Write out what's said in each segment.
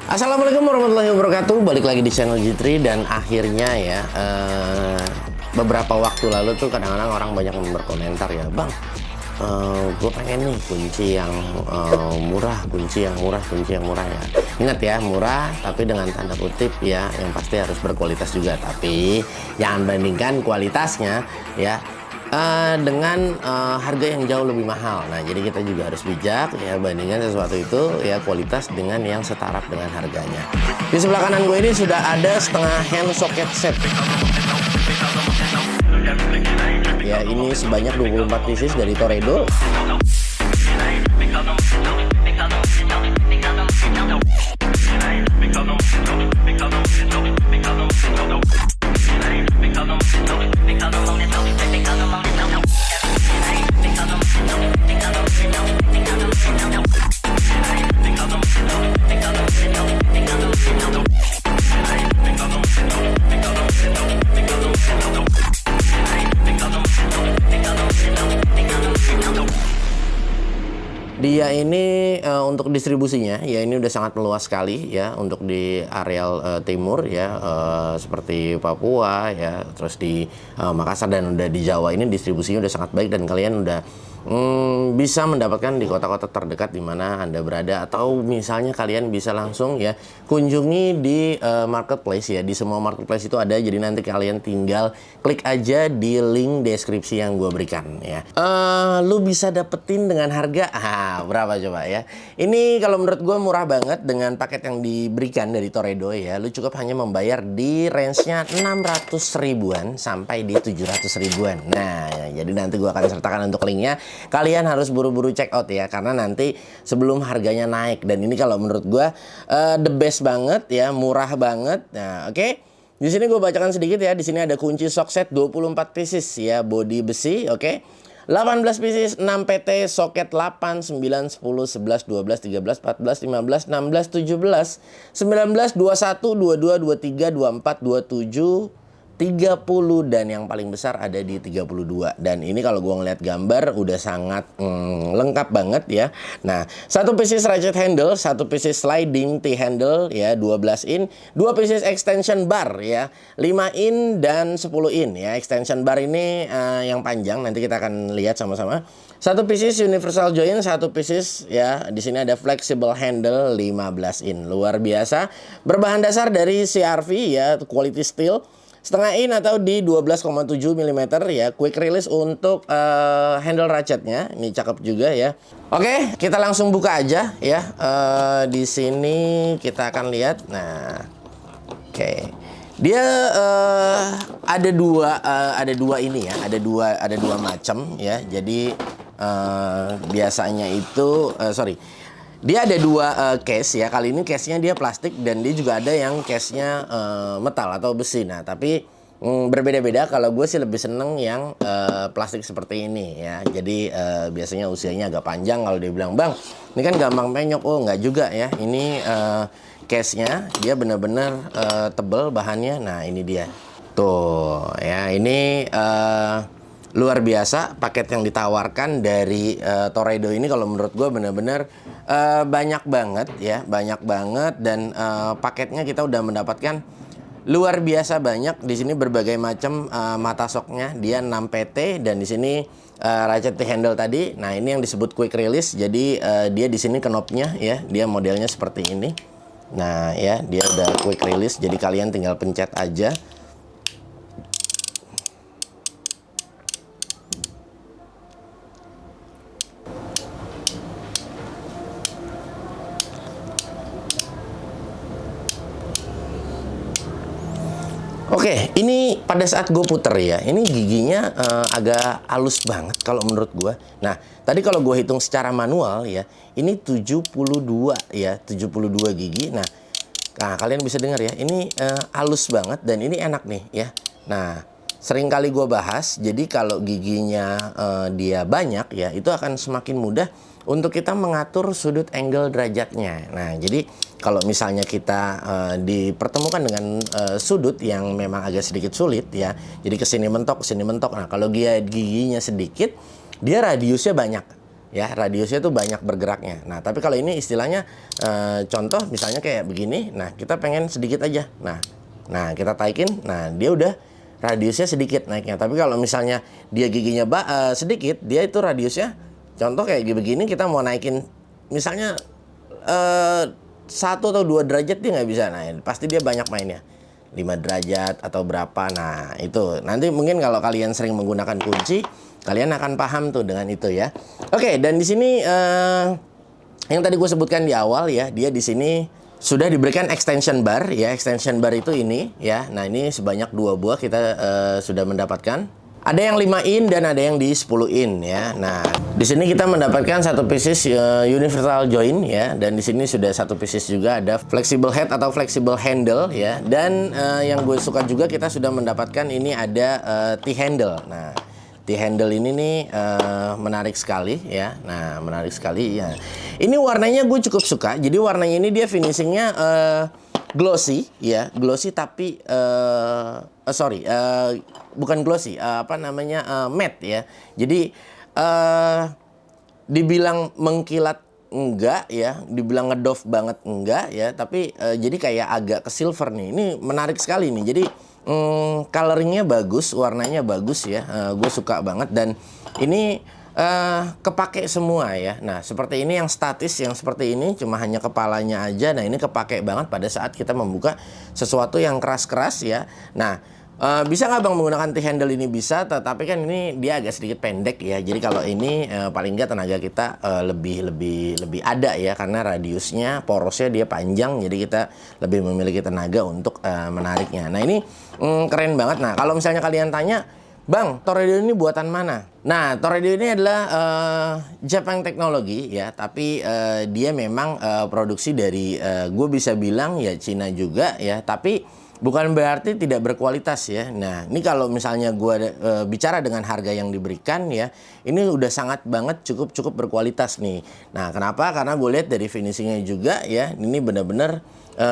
Assalamualaikum warahmatullahi wabarakatuh. Balik lagi di channel Jitri dan akhirnya ya beberapa waktu lalu tuh kadang-kadang orang banyak yang berkomentar ya, Bang, gue pengen nih kunci yang murah, kunci yang murah ya. Ingat ya, murah tapi dengan tanda kutip ya, yang pasti harus berkualitas juga. Tapi jangan bandingkan kualitasnya ya dengan harga yang jauh lebih mahal. Nah, jadi kita juga harus bijak ya, bandingkan sesuatu itu ya kualitas dengan yang setaraf dengan harganya. Di sebelah kanan gue ini sudah ada setengah hand socket set. Ya, ini sebanyak 24 pieces dari Toredo. Dia ini untuk distribusinya ya ini udah sangat meluas sekali ya, untuk di areal timur ya, seperti Papua ya, terus di Makassar dan udah di Jawa ini distribusinya udah sangat baik dan kalian udah bisa mendapatkan di kota-kota terdekat di mana Anda berada, atau misalnya kalian bisa langsung ya kunjungi di marketplace ya, di semua marketplace itu ada, jadi nanti kalian tinggal klik aja di link deskripsi yang gue berikan ya. Lu bisa dapetin dengan harga berapa coba ya? Ini kalau menurut gue murah banget dengan paket yang diberikan dari Toredo ya. Lu cukup hanya membayar di range-nya 600 ribuan sampai di 700 ribuan. Nah, ya, jadi nanti gue akan sertakan untuk linknya. Kalian harus buru-buru check out ya, karena nanti sebelum harganya naik. Dan ini kalau menurut gue the best banget ya, murah banget. Nah, oke. Di sini gue bacakan sedikit ya. Di sini ada kunci sock set 24 pieces ya, body besi, oke. 18 pieces, 6 PT, soket 8, 9, 10, 11, 12, 13, 14, 15, 16, 17, 19, 21, 22, 23, 24, 27, 30, dan yang paling besar ada di 32. Dan ini kalau gua ngeliat gambar udah sangat lengkap banget ya. Nah, satu pieces ratchet handle, satu pieces sliding T-handle ya, 12 in, 2 pieces extension bar ya, 5 in dan 10 in ya. Extension bar ini yang panjang, nanti kita akan lihat sama-sama. Satu pieces universal joint, satu pieces ya. Di sini ada flexible handle 15 in. Luar biasa. Berbahan dasar dari CRV ya, quality steel. Setengah in atau di 12,7 mm ya, quick release untuk handle ratchetnya. Ini cakep juga ya. Oke, kita langsung buka aja ya. Di sini kita akan lihat. Nah, oke. Dia ada dua ini ya, ada dua macam ya. Jadi biasanya itu dia ada dua case ya. Kali ini case-nya dia plastik dan dia juga ada yang case-nya metal atau besi. Nah, tapi berbeda-beda. Kalau gue sih lebih seneng yang plastik seperti ini ya. Jadi biasanya usianya agak panjang. Kalau dia bilang, "Bang, ini kan gampang penyok." Oh, nggak juga ya. Ini case-nya dia benar-benar tebal bahannya. Nah, ini dia. Tuh ya, ini luar biasa paket yang ditawarkan dari Toredo ini. Kalau menurut gue benar-benar banyak banget ya, banyak banget. Dan paketnya kita udah mendapatkan luar biasa banyak. Di sini berbagai macam mata shocknya. Dia 6 PT dan di sini ratchet handle tadi. Nah, ini yang disebut quick release. Jadi dia di sini knobnya ya, dia modelnya seperti ini. Nah ya, dia udah quick release. Jadi kalian tinggal pencet aja. Oke, ini pada saat gue puter ya, ini giginya agak halus banget kalau menurut gue. Nah, tadi kalau gue hitung secara manual ya, ini 72 ya, 72 gigi. Nah, kalian bisa dengar ya, ini halus banget dan ini enak nih ya. Nah, sering kali gue bahas, jadi kalau giginya dia banyak ya, itu akan semakin mudah untuk kita mengatur sudut angle derajatnya. Nah, jadi kalau misalnya kita dipertemukan dengan sudut yang memang agak sedikit sulit ya, jadi kesini mentok, kesini mentok. Nah, kalau dia giginya sedikit, dia radiusnya banyak. ya, radiusnya tuh banyak bergeraknya. Nah, tapi kalau ini istilahnya contoh misalnya kayak begini. Nah, kita pengen sedikit aja. Nah kita taikin. Nah, dia udah radiusnya sedikit naiknya. Tapi kalau misalnya dia giginya sedikit, dia itu radiusnya contoh kayak begini, kita mau naikin misalnya 1 atau 2 derajat dia nggak bisa. Nah, pasti dia banyak mainnya. 5 derajat atau berapa. Nah, itu nanti mungkin kalau kalian sering menggunakan kunci, kalian akan paham tuh dengan itu ya. Oke, dan di sini yang tadi gue sebutkan di awal ya, dia di sini sudah diberikan extension bar ya. Extension bar itu ini ya. Nah, ini sebanyak 2 buah kita sudah mendapatkan. Ada yang 5 in dan ada yang di 10 in ya. Nah, di sini kita mendapatkan satu pieces universal joint ya, dan di sini sudah satu pieces juga ada flexible head atau flexible handle ya. Dan yang gue suka juga kita sudah mendapatkan ini ada T-handle. Nah, T-handle ini nih menarik sekali ya. Nah, menarik sekali ya. Ini warnanya gue cukup suka. Jadi warnanya ini dia finishingnya glossy ya, glossy tapi bukan glossy, matte ya. Jadi dibilang mengkilat enggak ya, dibilang ngedoff banget enggak ya, tapi jadi kayak agak ke silver nih. Ini menarik sekali nih. Jadi coloringnya bagus, warnanya bagus ya. Gue suka banget, dan ini kepake semua ya. Nah, seperti ini yang statis, yang seperti ini cuma hanya kepalanya aja. Nah, ini kepake banget pada saat kita membuka sesuatu yang keras-keras ya. Nah, bisa nggak Bang menggunakan T-handle ini? Bisa, tetapi kan ini dia agak sedikit pendek ya. Jadi kalau ini paling nggak tenaga kita lebih ada ya, karena radiusnya, porosnya dia panjang. Jadi kita lebih memiliki tenaga untuk menariknya. Nah, ini keren banget. Nah, kalau misalnya kalian tanya, Bang, Toredo ini buatan mana? Nah, Toredo ini adalah Jepang teknologi ya, tapi dia memang produksi dari gue bisa bilang ya Cina juga ya, tapi bukan berarti tidak berkualitas ya. Nah, ini kalau misalnya gue bicara dengan harga yang diberikan ya, ini udah sangat banget cukup berkualitas nih. Nah, kenapa? Karena gue lihat dari finishingnya juga ya, ini benar-benar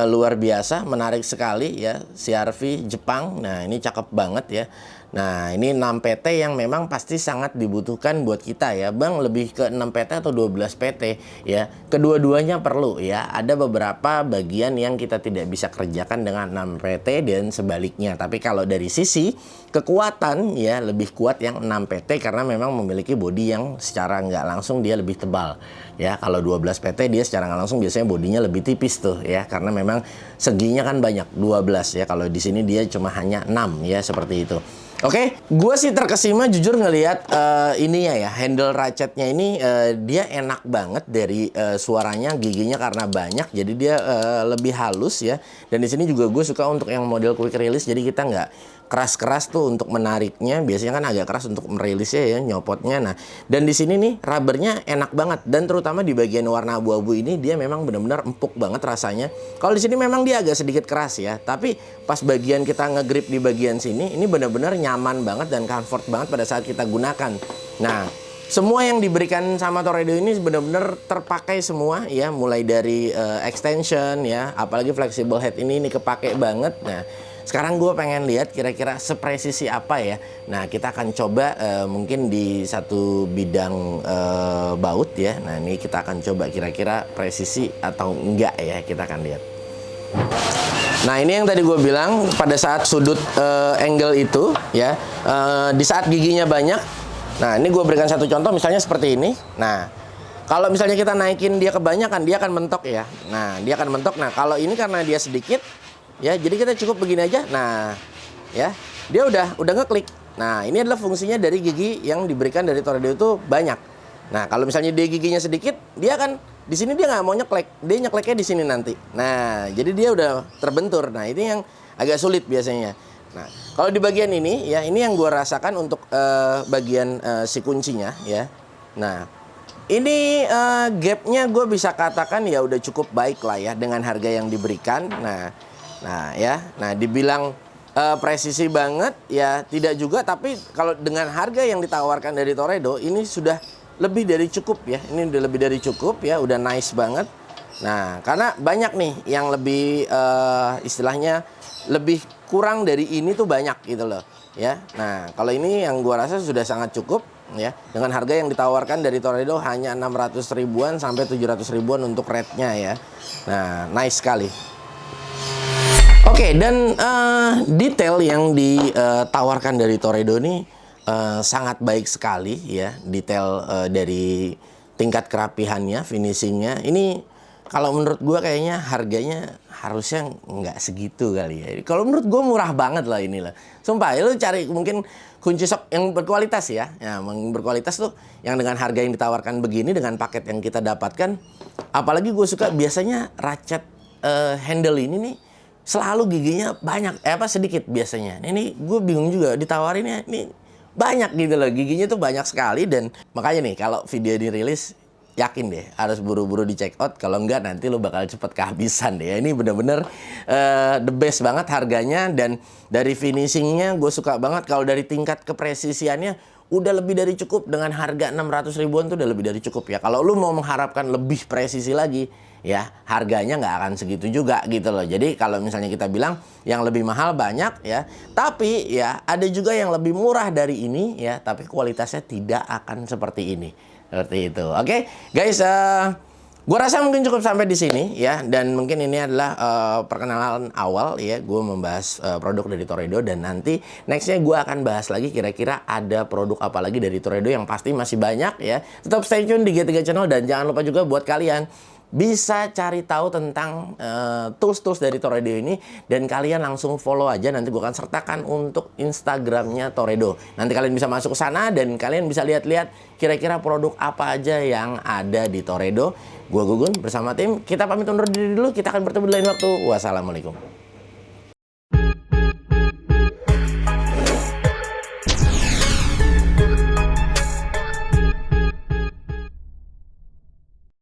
luar biasa, menarik sekali ya, CRV Jepang. Nah, ini cakep banget ya. Nah, ini 6 PT yang memang pasti sangat dibutuhkan buat kita ya. Bang, lebih ke 6 PT atau 12 PT ya. Kedua-duanya perlu ya. Ada beberapa bagian yang kita tidak bisa kerjakan dengan 6 PT dan sebaliknya. Tapi kalau dari sisi kekuatan ya, lebih kuat yang 6 PT karena memang memiliki bodi yang secara nggak langsung dia lebih tebal. Ya, kalau 12 PT dia secara nggak langsung biasanya bodinya lebih tipis tuh ya, karena memang seginya kan banyak 12 ya. Kalau di sini dia cuma hanya 6 ya, seperti itu. Oke, gue sih terkesima jujur ngelihat ini ya, handle ratchetnya ini dia enak banget dari suaranya, giginya karena banyak, jadi dia lebih halus ya. Dan di sini juga gue suka untuk yang model quick release, jadi kita nggak keras-keras tuh untuk menariknya. Biasanya kan agak keras untuk merilisnya ya, nyopotnya. Nah, dan di sini nih rubbernya enak banget, dan terutama di bagian warna abu-abu ini dia memang benar-benar empuk banget rasanya. Kalau di sini memang dia agak sedikit keras ya, tapi pas bagian kita ngegrip di bagian sini, ini benar-benar nyaman banget dan comfort banget pada saat kita gunakan. Nah, semua yang diberikan sama Toredo ini benar-benar terpakai semua ya, mulai dari extension ya, apalagi flexible head ini kepake banget. Nah, sekarang gue pengen lihat kira-kira sepresisi apa ya. Nah, kita akan coba mungkin di satu bidang baut ya. Nah, ini kita akan coba kira-kira presisi atau enggak ya, kita akan lihat. Nah, ini yang tadi gue bilang pada saat sudut angle itu ya, di saat giginya banyak. Nah, ini gue berikan satu contoh misalnya seperti ini. Nah, kalau misalnya kita naikin dia kebanyakan, dia akan mentok ya. Nah, dia akan mentok. Nah, kalau ini karena dia sedikit ya, jadi kita cukup begini aja. Nah, ya, dia udah ngeklik. Nah, ini adalah fungsinya dari gigi yang diberikan dari Toredo itu banyak. Nah, kalau misalnya dia giginya sedikit, dia akan di sini dia nggak mau nyeklek, dia nyekleknya di sini nanti. Nah, jadi dia udah terbentur. Nah, ini yang agak sulit biasanya. Nah, kalau di bagian ini ya, ini yang gue rasakan untuk bagian si kuncinya ya. Nah, ini gapnya gue bisa katakan ya udah cukup baik lah ya dengan harga yang diberikan. Nah ya, nah dibilang presisi banget ya tidak juga, tapi kalau dengan harga yang ditawarkan dari Toredo ini sudah lebih dari cukup ya. Ini udah lebih dari cukup ya, udah nice banget. Nah, karena banyak nih yang lebih istilahnya lebih kurang dari ini tuh banyak gitu loh ya. Nah, kalau ini yang gua rasa sudah sangat cukup. ya, dengan harga yang ditawarkan dari Toredo hanya 600 ribuan sampai 700 ribuan untuk rate-nya ya. Nah, nice sekali. Oke, dan detail yang ditawarkan dari Toredo ini sangat baik sekali ya. Detail dari tingkat kerapihannya, finishingnya. Ini kalau menurut gue kayaknya harganya harusnya nggak segitu kali ya. Kalau menurut gue murah banget lah inilah. Sumpah, ya lu cari mungkin kunci sok yang berkualitas ya. Ya, yang berkualitas tuh yang dengan harga yang ditawarkan begini dengan paket yang kita dapatkan. Apalagi gue suka biasanya ratchet handle ini nih selalu giginya banyak, sedikit biasanya. Ini gue bingung juga ditawarinnya ini banyak gitu loh, giginya tuh banyak sekali. Dan makanya nih kalau video dirilis yakin deh harus buru-buru di check out, kalau enggak nanti lo bakal cepet kehabisan deh. Ini bener-bener the best banget harganya, dan dari finishingnya gue suka banget. Kalau dari tingkat kepresisiannya udah lebih dari cukup. Dengan harga 600 ribuan tuh udah lebih dari cukup ya. Kalau lu mau mengharapkan lebih presisi lagi ya, harganya nggak akan segitu juga gitu loh. Jadi kalau misalnya kita bilang yang lebih mahal banyak ya, tapi ya ada juga yang lebih murah dari ini ya, tapi kualitasnya tidak akan seperti ini. Seperti itu. Oke, guys, gue rasa mungkin cukup sampai di sini ya, dan mungkin ini adalah perkenalan awal ya, gue membahas produk dari Toredo, dan nanti nextnya gue akan bahas lagi kira-kira ada produk apa lagi dari Toredo yang pasti masih banyak ya. Tetap stay tune di G3 Channel, dan jangan lupa juga buat kalian bisa cari tahu tentang tools-tools dari Toredo ini, dan kalian langsung follow aja. Nanti gue akan sertakan untuk Instagramnya Toredo. Nanti kalian bisa masuk ke sana dan kalian bisa lihat-lihat kira-kira produk apa aja yang ada di Toredo. Gue Gugun bersama tim, kita pamit undur diri dulu. Kita akan bertemu di lain waktu. Wassalamualaikum.